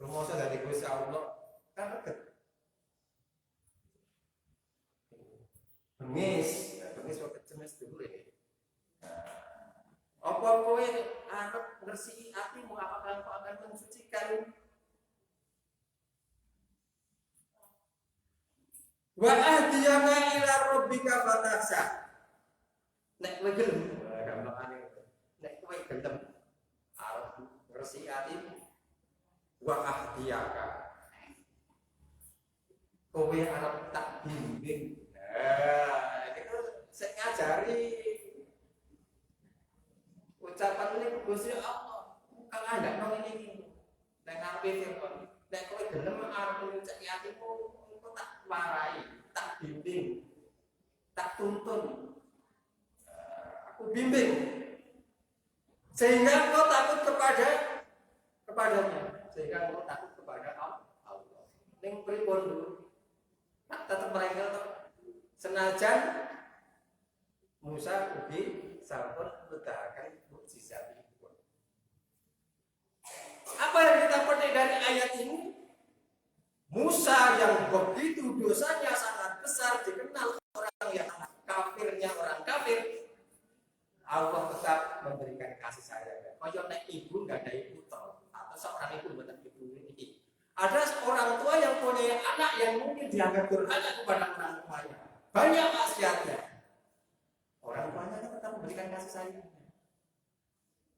Rumoso dari Gusti Allah kan reget. Bengis waktu jenis dulu ya. Apa kowe arep ngresiki atimu, apakah engkau akan mensucikan? Wa ahdiyaka ila rabbika fatahsa. Nek kowe gelem, gampangane. Nek kowe gelem arep ngresiki atimu, wa ahdiyaka. Kowe arep tak bimbing. Itu saya ngajari ucapan ini Gusti Allah. Kalau anda mau ini, nek ngarepe Fir'aun, nek kowe gelem arep nyuceki atimu, engko tak warai, tak bimbing, tak tuntun. Aku bimbing sehingga engkau takut kepadanya, sehingga engkau takut kepada Allah. ning pripun lho. Tetep mereka to. Senajan Musa ugi sampun nudahaken mukjizatipun. Apa yang kita petik dari ayat ini? Musa yang begitu dosanya sangat besar, dikenal orang yang kafirnya orang kafir, Allah tetap memberikan kasih sayang. Kaya nek ibu nggak ada putra atau seorang ibu betul ibu ini. Ada orang tua yang punya anak yang mungkin dianggap durhaka kepada orang tuanya, banyak maksiatnya. Orang tuanya tetap memberikan kasih sayang,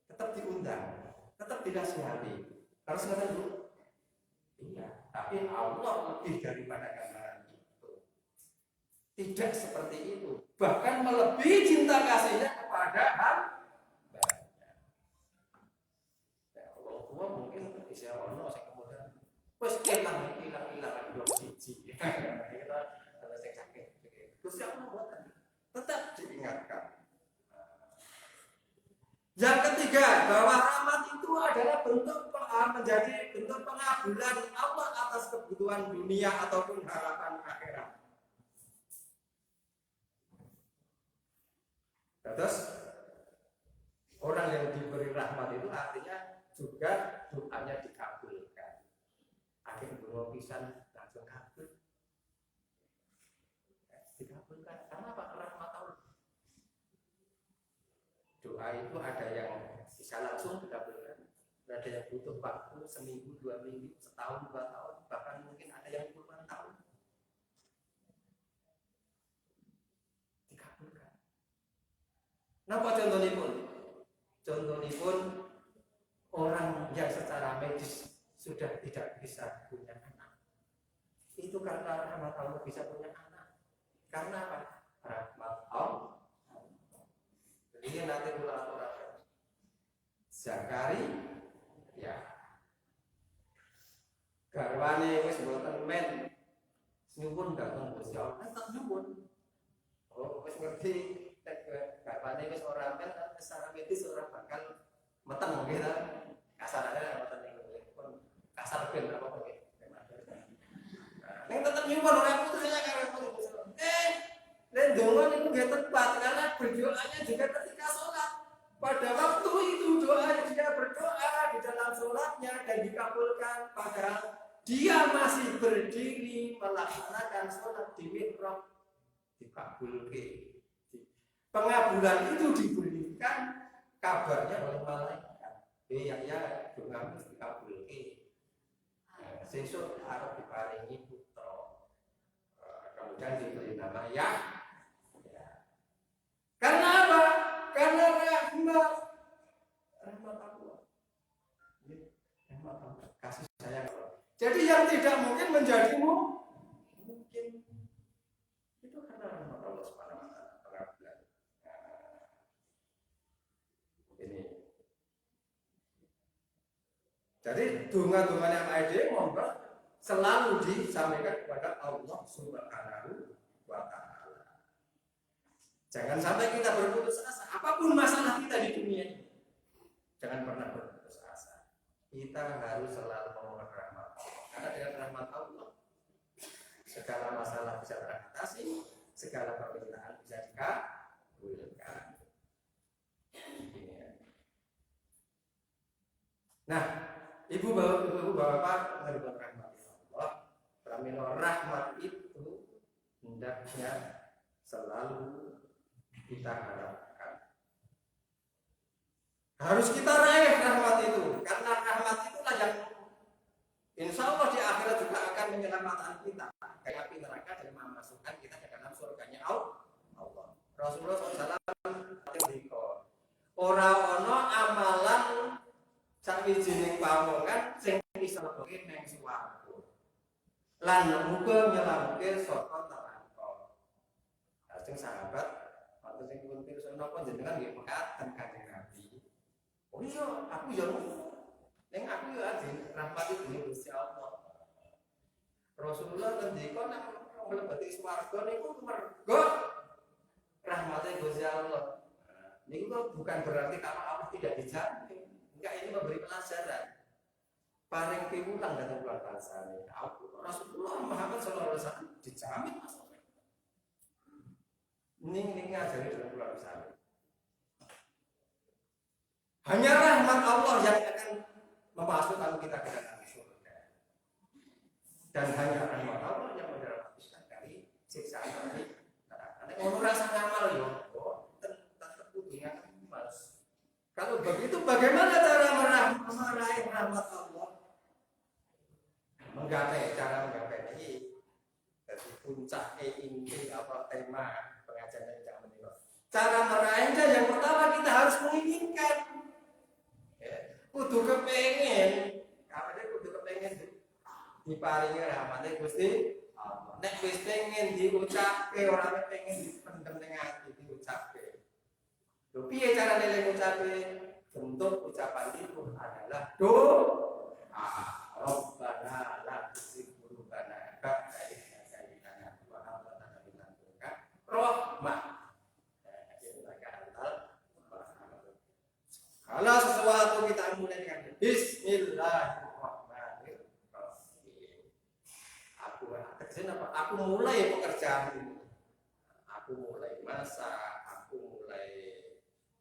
tetap diundang, tetap dinasihati. Harus kata dulu, iya. Tapi Allah lebih daripada gambaran itu. Tidak seperti itu. Bahkan melebihi cinta kasihnya kepada hambanya. Ya Allah tua mungkin bisa ono saya kemudian wes hilang blok siji. Kita selesai sakit. Terus Allah buatan tetap diingatkan. Yang ketiga, bahwa rahmat itu adalah menjadi bentuk pengabulan Allah atas kebutuhan dunia ataupun harapan akhirat. Terus orang yang diberi rahmat itu artinya juga doanya dikabulkan. Akhirnya dua pisan langsung kabul. Dikabulkan. Karena apa? Rahmat Allah. Doa itu ada yang bisa langsung dikabulkan, ada yang butuh waktu seminggu, 2 minggu, setahun, 2 tahun, bahkan mungkin ada yang puluhan tahun dikabulkan. Napa contohnya pun? Contohnya pun orang yang secara medis sudah tidak bisa punya anak. Itu karena rahmat Allah bisa punya anak. Karena apa? Rahmat Allah. Ini nanti ulang-ulang. Zakari, ya. Garwane wis mboten men. Nyuwun dateng Gusti Allah, tetep nyuwun. Oh, wis ngerti nek garwane wis ora men, secara medis ora bakal meteng nggih ta. Kasarane mboten niku. Kasar ben apa nggih. Nek tetep nyuwun ora putusnya karo putus. Dan doa itu nggak tepat karena berdoanya juga ketika sholat. Pada waktu itu doa dia berdoa di dalam sholatnya dan dikabulkan. Padahal dia masih berdiri melaksanakan sholat di mihrab, dikabulkan. Pengabulan itu diberikan kabarnya oleh malaikat. Ya doa mesti dikabulkan. Sesuk harus diparingi putra. Kemudian diberi nama Yahya. Karena apa? Karena rahmat Allah. Rahmat Allah. Kasih sayang Allah. Jadi yang tidak mungkin menjadimu mungkin. Itu karena rahmat Allah Subhanahu wa taala. Ini. Jadi donga-donganya Pak Ede monggo selalu disampaikan kepada Allah Subhanahu wa taala. Jangan sampai kita berputus asa. Apapun masalah kita di dunia ini, jangan pernah berputus asa. Kita harus selalu memohon rahmat Allah. Karena dengan rahmat Allah, segala masalah bisa teratasi, segala permintaan bisa dikabulkan. Nah, ibu bapak menerima rahmat Allah. Pramila rahmat itu hendaknya selalu kita harapkan. Harus kita raih rahmat itu, karena rahmat itulah yang insya Allah di akhirat juga akan menyelamatkan kita dari api neraka dan memasukkan kita ke dalam surganya Allah. Rasulullah SAW ora ono amalan sawijining pamongan sing bisa mlebu nang swarga. Lan muga nyelametke saka neraka. Lajeng sahabat waktu sing pun pirsa napa jenengan nggih mekaten Kanjeng Nabi. Oh iya, aku ya ning aku ya ajeng rahmat iki Gusti Allah. Rasulullah ngendika nek mlebeti swarga niku mergo rahmate Gusti Allah. Niku bukan berarti kalau Allah tidak dijamin. Enggak, ini memberi pelajaran paring piwulang datang keluar bangsa ini. Rasulullah Muhammad sallallahu alaihi wasallam dijamin masuk. Ini ngajari dalam keluar bangsa. Hanya rahmat Allah yang akan memasukkan kita ke dalam surga. Dan hanya rahmat Allah yang menyelamatkan dari siksa api neraka. Kalau rasa ngamal yo, tetap punya mas. Kalau begitu bagaimana cara meraih rahmat Allah? Cara menggapai ini dari puncak inti apa tema pengajian yang ini. Cara meraihnya yang pertama kita harus menginginkan. Kudu kepengen, kapane kudu kepengen diparingi rahmate Gusti Allah. Nek wis pengen diucapke ora pengen dipendem ning ati diucapke. Lho piye carane lek ngucapke? Bentuk ucapan itu adalah doa. Rabbana la tuzigh qulubana ba'da idh hadaytana wa hab lana min ladunka rahmah. Kalau sesuatu kita mulai dengan Bismillahirrahmanirrahim. Aku mulai pekerjaan ini. Aku mulai masak, aku mulai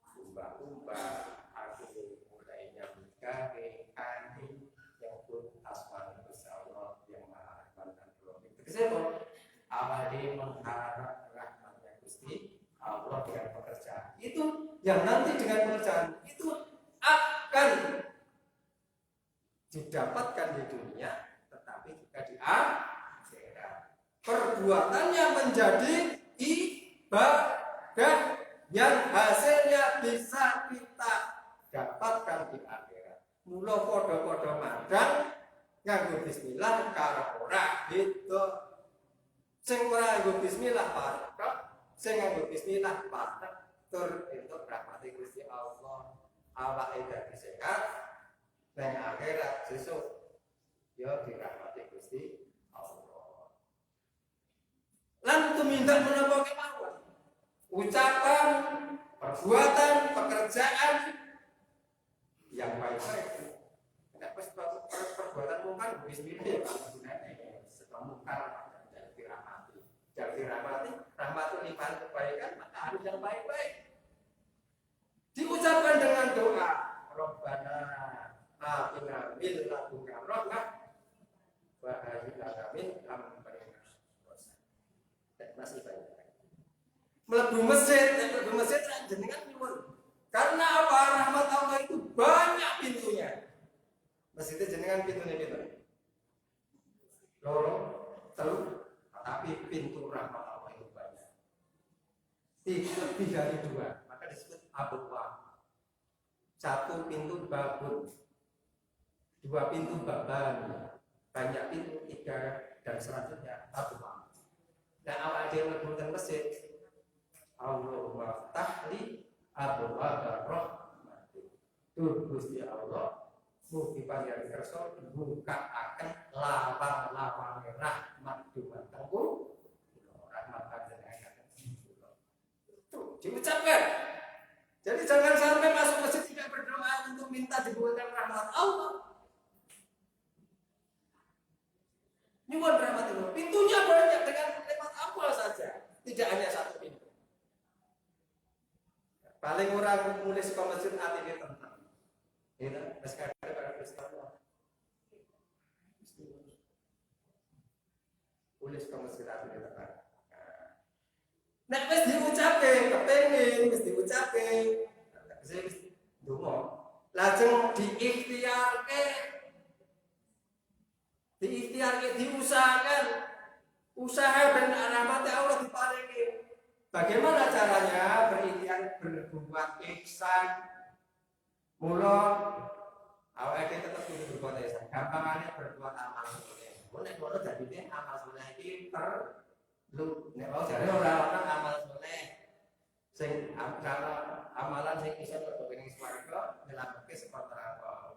kumbah-kumbah, aku mulai nyambut gawe, ani yang pun asma Allah yang maha rahman dan rahim. Kenapa? Awali mengharap rahmatnya Gusti Allah dengan pekerjaan itu yang nanti dengan pekerjaan itu akan didapatkan di dunia tetapi juga di akhirat. Perbuatannya menjadi ibadah yang hasilnya bisa kita dapatkan di akhirat. Mula podo-podo mandang nganggo bismillah karo ora gitu. Sing ora nganggo bismillah parek, sing nganggo bismillah parek. Tur untuk rahmati Gusti Allah awake dadi sehat dan akhirat sesuk ya dirahmati Gusti Allah. Lan tumindak menapa kemawon ucapan, perbuatan, pekerjaan yang baik-baik. Nek wis perbuatan mungkar bismillah ya gunane sebab mungkar dan dirahmati. Yang dirahmati rahmatul liman kebaikan maka harus yang baik-baik. Diucapkan dengan doa Rabbana atina min ladunka rahmah wa hayyi lana min amrina rashada. Masih banyak. Mlebu masjid jenengan nyuwun. Karena apa? Rahmat Allah itu banyak pintunya. Masjid jenengan pintunya pintu. Loro, telu, tapi pintu rahmat Allah itu banyak. Lebih dari 2. Disebut abwab. 1 pintu babun, 2 pintu baban, banyak pintu 3 dan selanjutnya abwab. Nah awal dia mlebu masjid, Allahumma ftahli abwab rahmatik. Duh Gusti Allah, mugi panjenengan kersa buka akan lawang-lawang rahmat dumatengku. Rahmat panjenengan tuh diucapkan. Jadi jangan sampai masuk masjid tidak berdoa untuk minta dibuatkan rahmat Allah. Nyuwun rahmat Allah. Pintunya banyak dengan lewat apa saja. Tidak hanya 1 pintu. Paling orang mulai ke masjid hati dia tentang. Ini sekarang pada Kristen. Mulai ke masjid hati dia tentang. Nek wis diucapke, kepengin wis diucapke. Wis ndonga. Lajeng diikhtiarke. Diusahakan. Usaha dan rahmat Allah diparingi. Bagaimana caranya? Berikhtiar berbuat ihsan. Mula awake tetep kudu berbuat ihsan. Gampangane berbuat amal saleh. Nek ngono dadine amal saleh iki lu nek wae jare ora ana amal saleh sing amalan sing iso kepengin swarga nyelametke sepatu apa.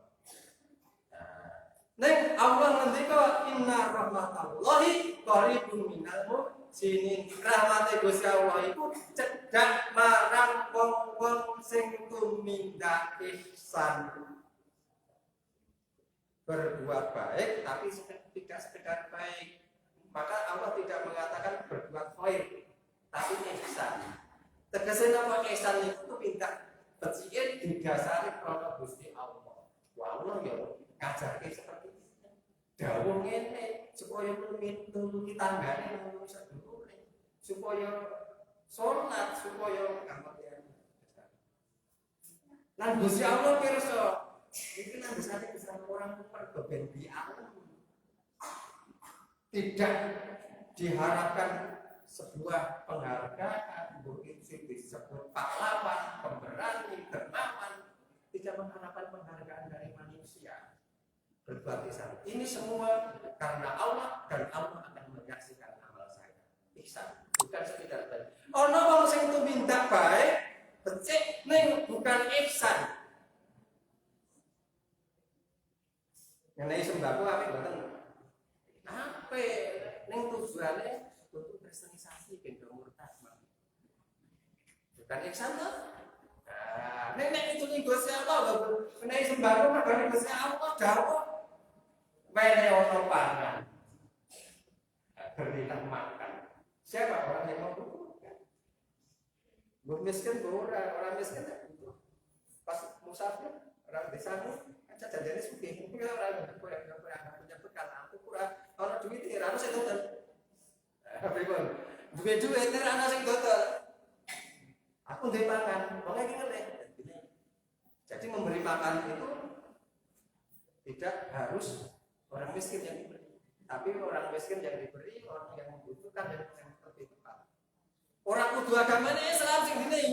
Nek Allah ngendika inna rahmatallahi qaribun minal muhsinin. Rahmate Gusti Allah iku cedhak marang wong-wong sing tumindak ihsan. berbuat baik tapi tidak sekedar baik. Maka Allah tidak mengatakan berbuat khair tapi ihsan. Tegasnya apa ihsan itu minta bersih didasari krono Gusti Allah. Wa Allah ya ngajarke seperti itu. Dawuh ngene supaya nulungi tanggane nang sedulure, supaya sholat, supaya ngamalkan. Lan Gusti Allah pirsa, iki nang desane besar orang mergo ben dialam. Tidak diharapkan sebuah penghargaan, mungkin disebut pahlawan, pemberani, dermawan, tidak mengharapkan penghargaan dari manusia. Berbuat ihsan. Ini semua karena Allah dan Allah akan menyaksikan amal saya. Ihsan, bukan sekedar baik. Ono wong sing tumindak baik, becik ning bukan ihsan. Ngenai sembako apik mboten? Apik ning tujuane untuk kristenisasi benda murtad. Bukan ihsan toh? Nah, nek itu ning Gusti Allah lho, ngenai sembako mergo Gusti Allah dawuh wene ono pangan, berikan makan. Siapa orang yang membutuhkan? Gue miskin, orang miskin tak butuh. Pas musafir, orang desa ini, aja jadinya sugih. Mungkin orang yang punya bekal, aku kurang orang duit ini, orang sing total. Duit ini orang sing total. Aku ndek pangan, wong iki ngelih. Jadi memberi makan itu tidak harus orang miskin yang diberi, tapi orang miskin yang diberi, orang yang membutuhkan dan yang lebih tepat. Orang kudu agamane Islam sing dene.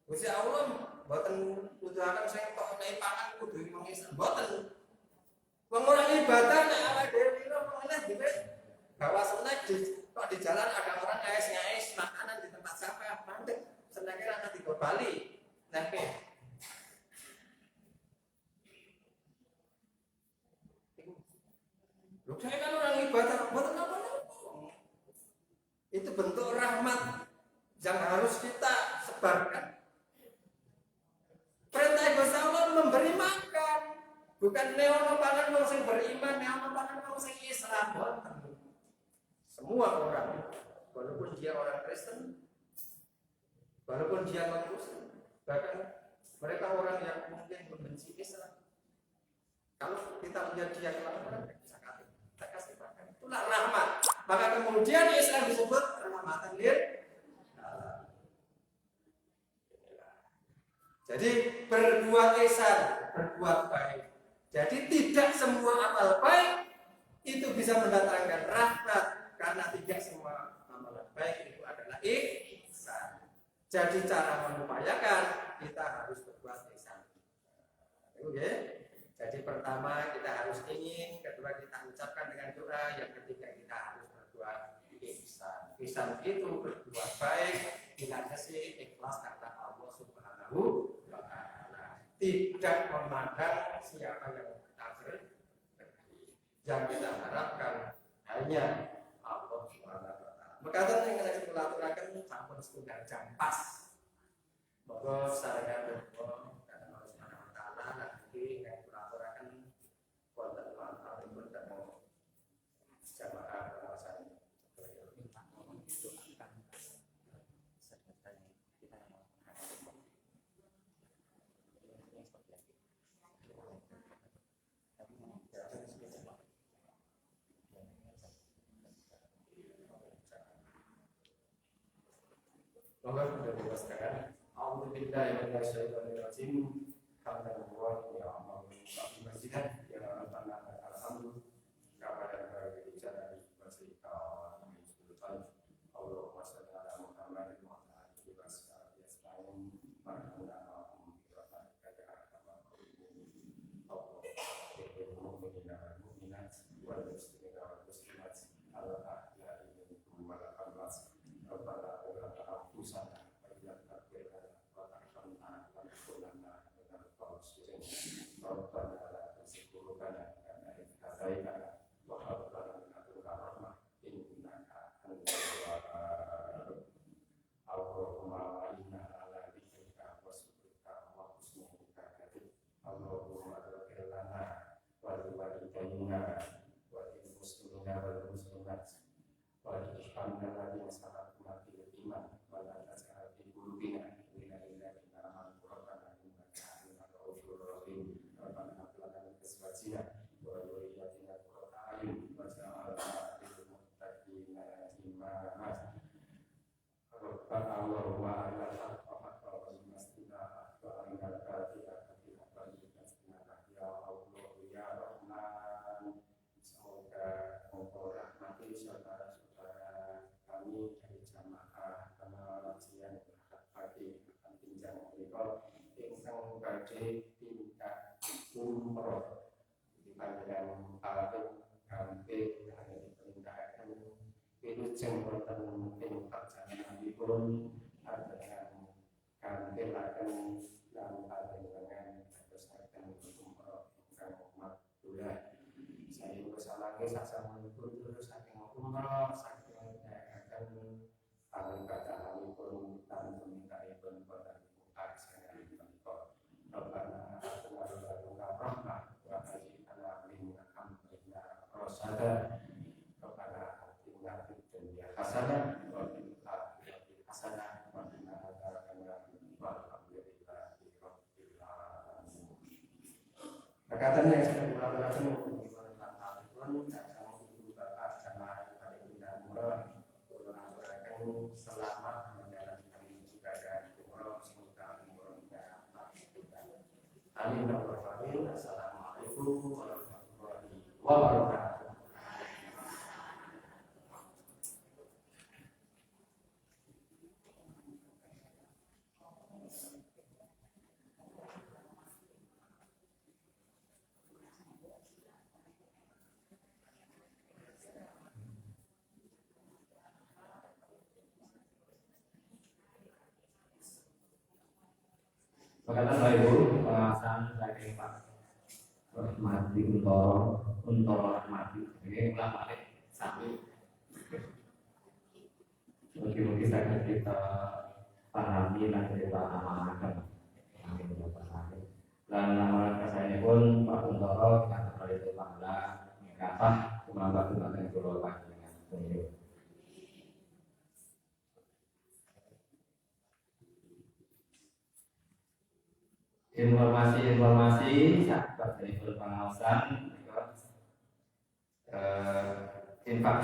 Gusti Allah mboten nuduhaken sing kok nek pangan kudu wong Islam, mboten. Wong ora ibadah nek awake dhewe pira meneh dhewe bawa snack kok di jalan ada orang ngais makanan di tempat sampah, mandek senake ra ngerti go bali. Nah, loh, saya kan orang ibadah, buatan apa-apa. Itu bentuk rahmat yang harus kita sebarkan. Perintah Gusti Allah memberi makan, bukan neono pangan wong sing beriman, neono pangan wong sing Islam. Semua orang, walaupun dia orang Kristen, walaupun dia non-Muslim, bahkan mereka orang yang mungkin membenci Islam. Kalau kita melihat dia kelaparan, kita kasih makan. Itulah rahmat. Maka kemudian Islam disebut rahmatan lil alamin. Jadi berbuat ihsan, berbuat baik. Jadi tidak semua amal baik itu bisa mendatangkan rahmat, karena tidak semua amal baik itu adalah ihsan. Jadi cara mengupayakan kita harus berbuat ihsan. Oke? Jadi pertama kita harus ingin, kedua kita ucapkan dengan doa, yang ketiga kita harus berbuat ihsan. Ihsan itu berbuat baik, tidak sih ikhlas karena Allah Subhanahu wa Ta'ala. Tidak memandang siapa yang kita beri. Yang kita harapkan hanya Allah Subhanahu wa Ta'ala. Maka yang kita silaturahkan sampun setunggal jam pas. Bahwa saya berdoa karena Allah Subhanahu wa Ta'ala nanti jamaah kawasan Moga sudah dijelaskan. Alhamdulillah ya Bismillahirrahmanirrahim. Alhamdulillah ya Allah. Masjidah ya alhamdulillah. Kepada bicara masih Allahumma shalli ala Muhammad wa ala alihi wa sahbihi ajma'in. Allahumma umroh di panjenengan paling kanthi diperintahkan wilujeng wonten ing perjalananipun panjenengan kanthi laken lan panjenengan terusaken umroh ingkang makbulah. Saya bersalangke sasampunipun terus saking umroh saking akan panggadahanipun lan pemintahipun boten aksana menika. Rabbana atina min ladunka rahmah wa hajibna min amrina rasyada. Rabbana atina fid dunya hasanah wa fil akhirati hasanah wa qina adzabannar. Walhamdulillahi rabbil alamin. Perkataan yang saya ulang-ulang pun sama ibu bapak sama adik-adik umroh selamat menjalankan ibadah umroh, semoga umrohnya maksudkan. Amin. Assalamualaikum warahmatullahi wabarakatuh. Perkataan Bapak Ibu, pengawasan dari Pak Rahmati Untoro Rahmati, ini ulang balik sami. Mungkin saya kita pahami dan kita amalkan. Amin ya Pak. Dan nama saya pun Pak Untoro kata kali itu Pahala kata kumabak kumabak Pulau Panjenengan. Informasi sahabat dari pengawasan infak